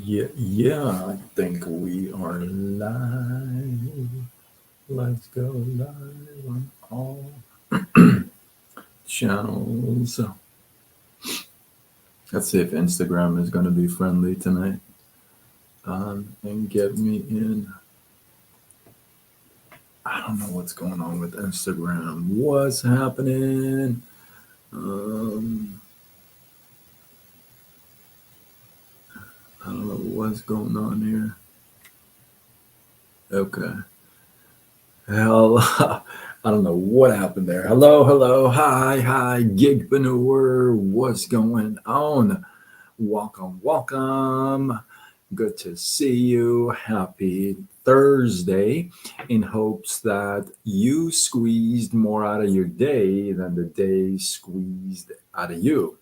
Yeah, I think we are live. Let's go live on all channels. Let's see if Instagram is going to be friendly tonight and get me in. I don't know what's going on with Instagram. What's happening? Um, I don't know what's going on here. Okay. Hell, I don't know what happened there. Hello, hello, hi, gigpreneur. What's going on? Welcome, welcome. Good to see you. Happy Thursday. In hopes that you squeezed more out of your day than the day squeezed out of you.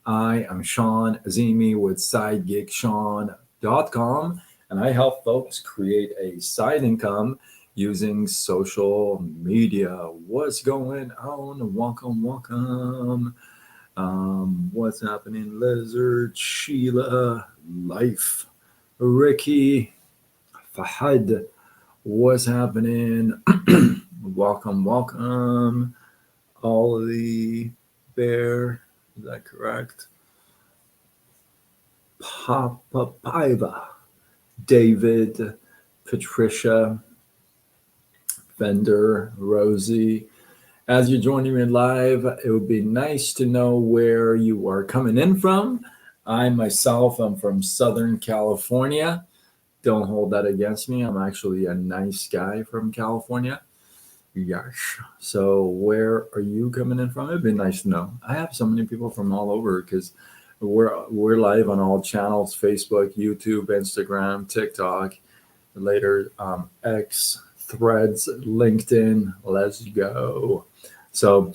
I am Sean Azimi with SideGigSean.com, and I help folks create a side income using social media. What's going on? Welcome, welcome. What's happening? Lizard, Sheila, Life, Ricky, Fahad. What's happening? Welcome, welcome. Ollie, Bear. Is that correct? Papa Paiva, David, Patricia, Fender, Rosie. As you're joining me live, it would be nice to know where you are coming in from. I myself am from Southern California. Don't hold that against me. I'm actually a nice guy from California. Yes. So where are you coming in from? It'd be nice to know. I have so many people from all over because we're live on all channels: Facebook, YouTube, Instagram, TikTok, later X, Threads, LinkedIn. Let's go. So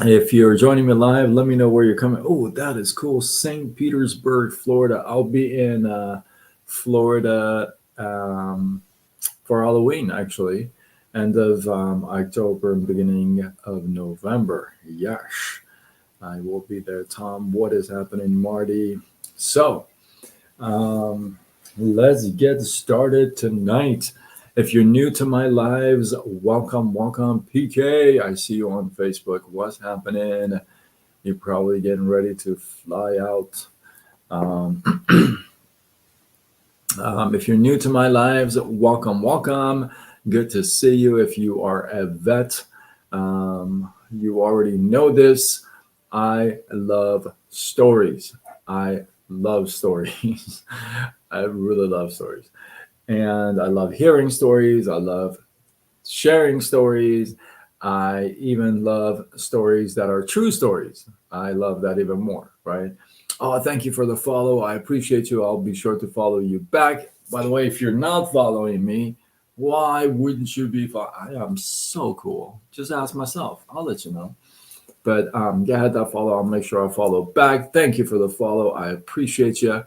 if you're joining me live, let me know where you're coming. Oh, that is cool. St. Petersburg, Florida. I'll be in Florida for Halloween, actually, end of October and beginning of November. Yes, I will be there. Tom, what is happening, Marty? So let's get started tonight. If you're new to my lives, welcome, welcome. PK, I see you on Facebook. What's happening? You're probably getting ready to fly out. If you're new to my lives, welcome, welcome. Good to see you. If you are a vet, you already know this. I love stories. I love stories. I really love stories. And I love hearing stories. I love sharing stories. I even love stories that are true stories. I love that even more, right? Oh, thank you for the follow. I appreciate you. I'll be sure to follow you back. By the way, if you're not following me, why wouldn't you be I am so cool. Just ask myself. I'll let you know. But go ahead, that follow. I'll make sure I follow back. Thank you for the follow. I appreciate you.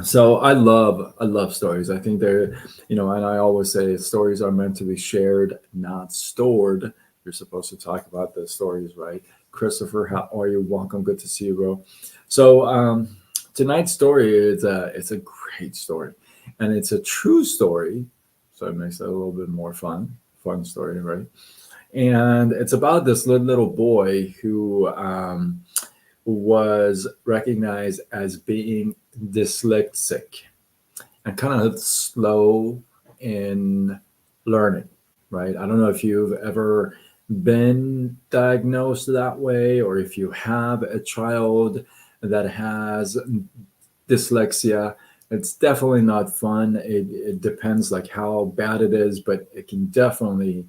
So I love stories. I think they're, and I always say stories are meant to be shared, not stored. You're supposed to talk about the stories, right? Christopher, how are you? Welcome. Good to see you, bro. So tonight's story is it's a great story, and it's a true story, so it makes it a little bit more fun story, right? And it's about this little boy who was recognized as being dyslexic and kind of slow in learning, right? I don't know if you've ever been diagnosed that way or if you have a child that has dyslexia. It's definitely not fun. It depends like how bad it is, but it can definitely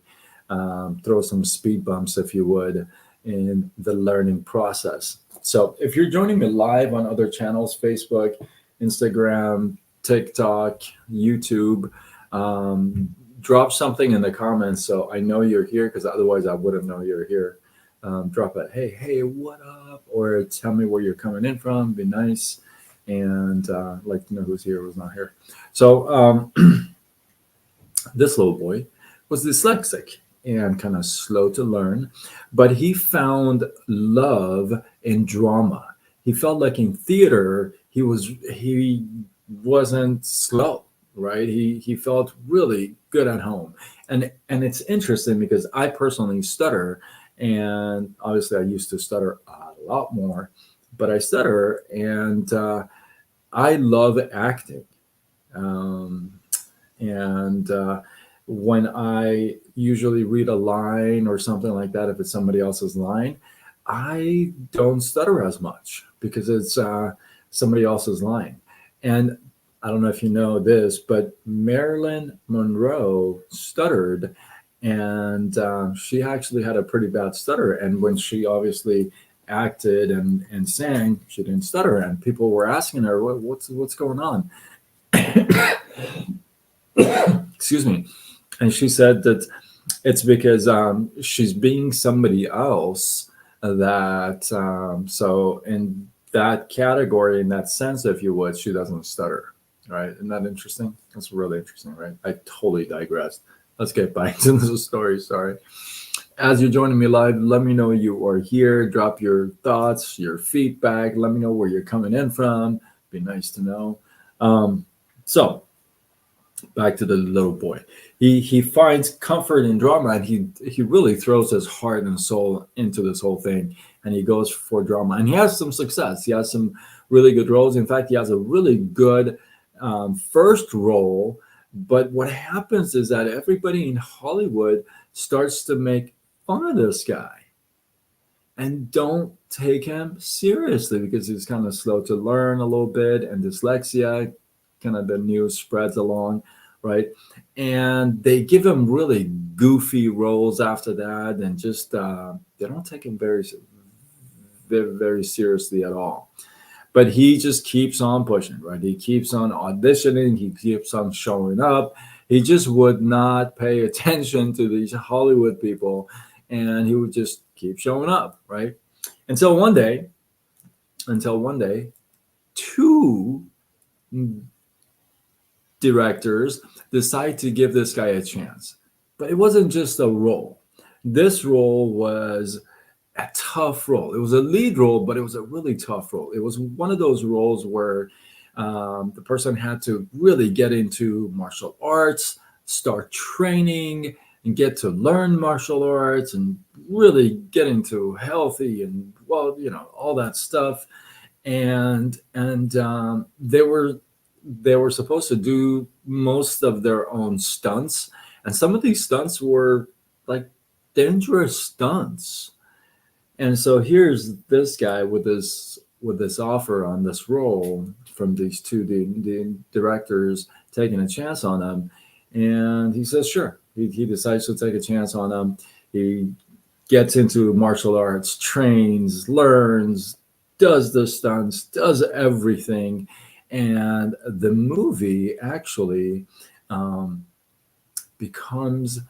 throw some speed bumps, if you would, in the learning process. So if you're joining me live on other channels, Facebook, Instagram, TikTok, YouTube, drop something in the comments so I know you're here, because otherwise I wouldn't know you're here. Drop a hey, what up? Or tell me where you're coming in from. Be nice. And I'd like to know who's here, who's not here. So this little boy was dyslexic and kind of slow to learn, but he found love in drama. he felt like in theater he wasn't slow, right? He felt really good at home. And it's interesting because I personally stutter, and obviously I used to stutter a lot more, but I stutter, and I love acting. Um, and when I usually read a line or something like that, if it's somebody else's line, I don't stutter as much because it's somebody else's line. And I don't know if you know this, but Marilyn Monroe stuttered, and she actually had a pretty bad stutter. And when she obviously acted and sang, she didn't stutter. And people were asking her, what's going on?" Excuse me. And she said that it's because she's being somebody else, that so in that category, in that sense, if you would, she doesn't stutter, right? Isn't that interesting? That's really interesting, right? I totally digressed. Let's get back to the story. Sorry. As you're joining me live, let me know you are here. Drop your thoughts, your feedback. Let me know where you're coming in from. Be nice to know. So back to the little boy. He finds comfort in drama, and he really throws his heart and soul into this whole thing, and he goes for drama, and he has some success. He has some really good roles. In fact, he has a really good first role. But what happens is that everybody in Hollywood starts to make fun of this guy and don't take him seriously because he's kind of slow to learn a little bit, and dyslexia, kind of the news spreads along, right? And they give him really goofy roles after that, and just they don't take him very seriously at all. But he just keeps on pushing, right? He keeps on auditioning, he keeps on showing up. He just would not pay attention to these Hollywood people, and he would just keep showing up, right? Until one day, two directors decide to give this guy a chance. But it wasn't just a role. This role was a tough role. It was a lead role, but it was a really tough role. It was one of those roles where the person had to really get into martial arts, start training, and get to learn martial arts, and really get into healthy and, well, all that stuff. And they were supposed to do most of their own stunts, and some of these stunts were like dangerous stunts. And so here's this guy with this offer on this role from these two the directors taking a chance on him, and he says sure. He decides to take a chance on him. He gets into martial arts, trains, learns, does the stunts, does everything, and the movie actually um, becomes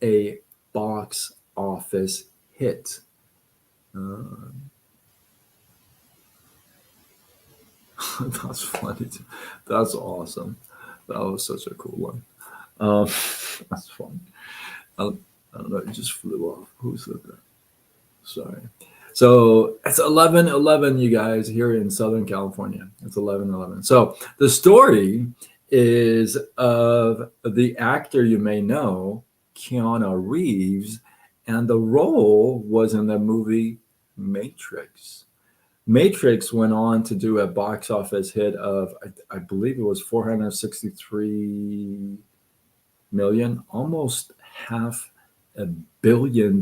a box office hit. Uh, that's funny. That's awesome. That was such a cool one. Um, that's fun. I, I don't know. It just flew off. Who said that? Sorry. So it's 11:11, you guys, here in Southern California. It's 11:11. So the story is of the actor you may know, Keanu Reeves, and the role was in the movie Matrix. Matrix went on to do a box office hit of, I believe it was 463 million, almost $500 million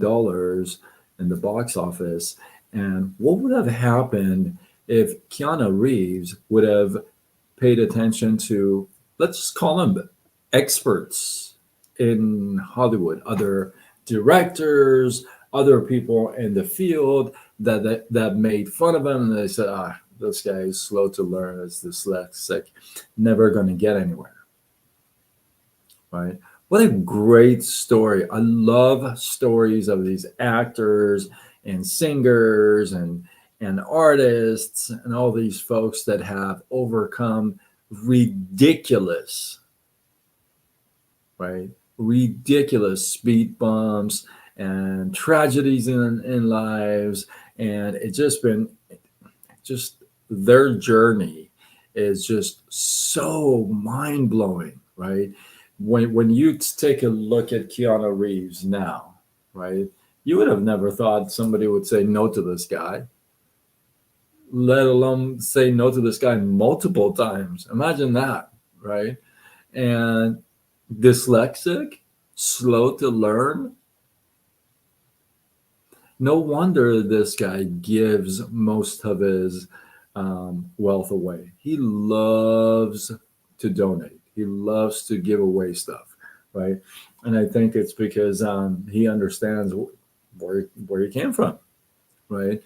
in the box office. And what would have happened if Keanu Reeves would have paid attention to, let's just call them experts in Hollywood, other directors, other people in the field that made fun of him, and they said, this guy is slow to learn, is dyslexic, never going to get anywhere, right? What a great story. I love stories of these actors and singers and artists and all these folks that have overcome ridiculous, right? Ridiculous speed bumps and tragedies in lives. And it's just been just their journey is just so mind blowing, right? When you take a look at Keanu Reeves now, right? You would have never thought somebody would say no to this guy, let alone say no to this guy multiple times. Imagine that, right? And dyslexic, slow to learn. No wonder this guy gives most of his wealth away. He loves to donate. He loves to give away stuff, right? And I think it's because he understands where he came from, right?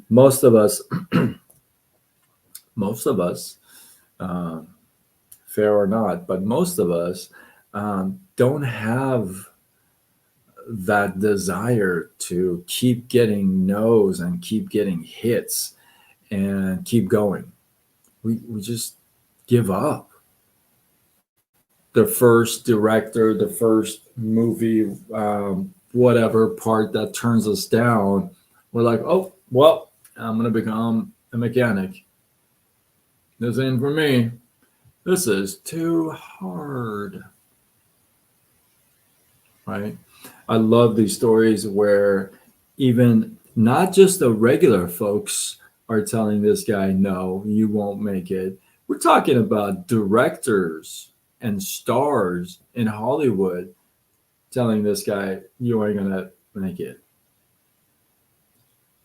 Most of us, most of us, um, fair or not, but most of us don't have that desire to keep getting no's and keep getting hits and keep going. We just give up. The first director, the first movie, whatever part that turns us down, we're like, oh, well, I'm going to become a mechanic. This ain't for me. This is too hard. Right? I love these stories where even not just the regular folks are telling this guy, no, you won't make it. We're talking about directors and stars in Hollywood telling this guy, you ain't going to make it.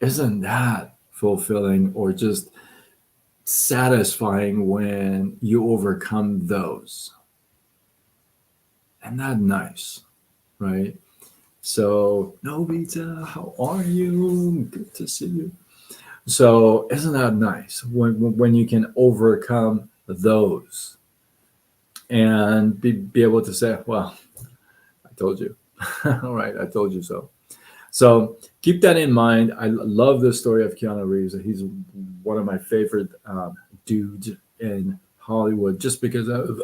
Isn't that fulfilling or just satisfying when you overcome those? And that's nice, right? So, Novita, how are you? Good to see you. So, isn't that nice when you can overcome those and be able to say, well, I told you. All right, I told you so. So, keep that in mind. I love the story of Keanu Reeves. He's one of my favorite dudes in Hollywood just because of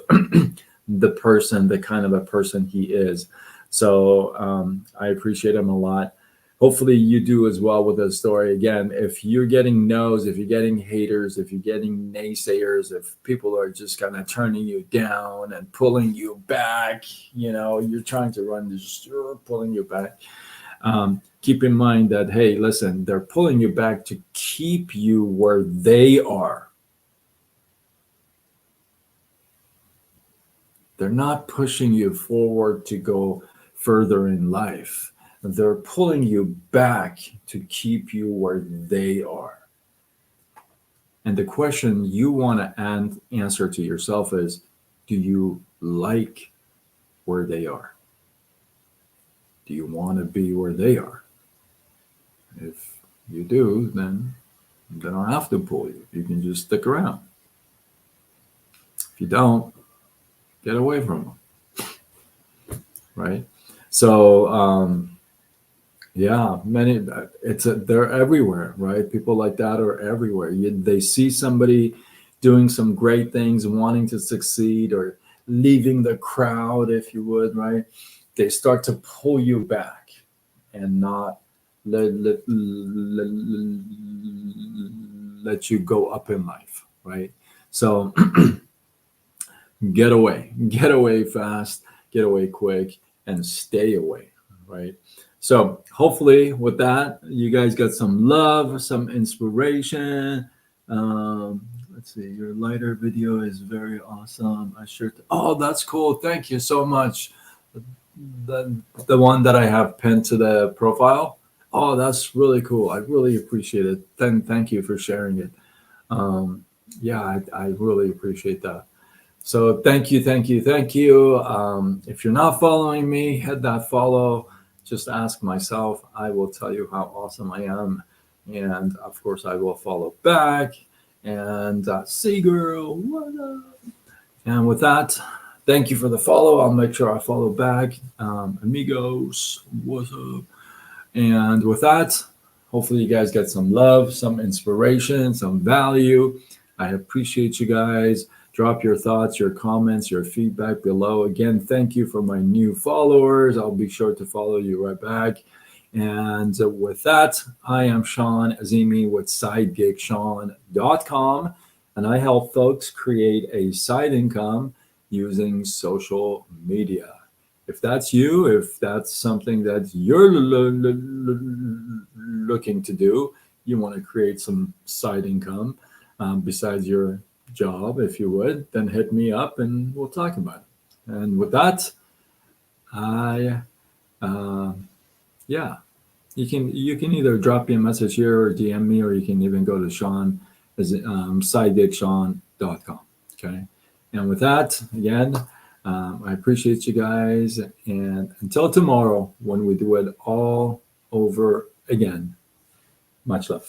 the person, the kind of a person he is. So I appreciate him a lot. Hopefully you do as well with this story. Again, if you're getting no's, if you're getting haters, if you're getting naysayers, if people are just kind of turning you down and pulling you back, you're trying to run this, pulling you back. Keep in mind that, hey, listen, they're pulling you back to keep you where they are. They're not pushing you forward to go further in life. They're pulling you back to keep you where they are. And the question you want to answer to yourself is, do you like where they are? Do you want to be where they are? If you do, then they don't have to pull you. You can just stick around. If you don't, get away from them. Right? So, yeah, they're everywhere, right? People like that are everywhere. They see somebody doing some great things, wanting to succeed or leaving the crowd, if you would, right? They start to pull you back and not let you go up in life, right? So get away fast, get away quick, and stay away, right? So hopefully with that, you guys got some love, some inspiration. Let's see, your lighter video is very awesome. Oh, that's cool. Thank you so much. The one that I have pinned to the profile. Oh, that's really cool. I really appreciate it. Thank you for sharing it. Yeah, I really appreciate that. So thank you. If you're not following me, hit that follow. Just ask myself. I will tell you how awesome I am. And of course, I will follow back. And see, girl, what up? And with that, thank you for the follow. I'll make sure I follow back. Amigos, what's up? And with that, hopefully you guys get some love, some inspiration, some value. I appreciate you guys. Drop your thoughts, your comments, your feedback below. Again, thank you for my new followers. I'll be sure to follow you right back. And with that, I am Sean Azimi with SideGigSean.com, and I help folks create a side income using social media. If that's you, if that's something that you're looking to do, you want to create some side income besides your job, if you would, then hit me up and we'll talk about it. And with that, I, uh, yeah, you can either drop me a message here or DM me, or you can even go to Sean, SideGigSean.com. Okay. And with that, again, I appreciate you guys. And until tomorrow, when we do it all over again, much love.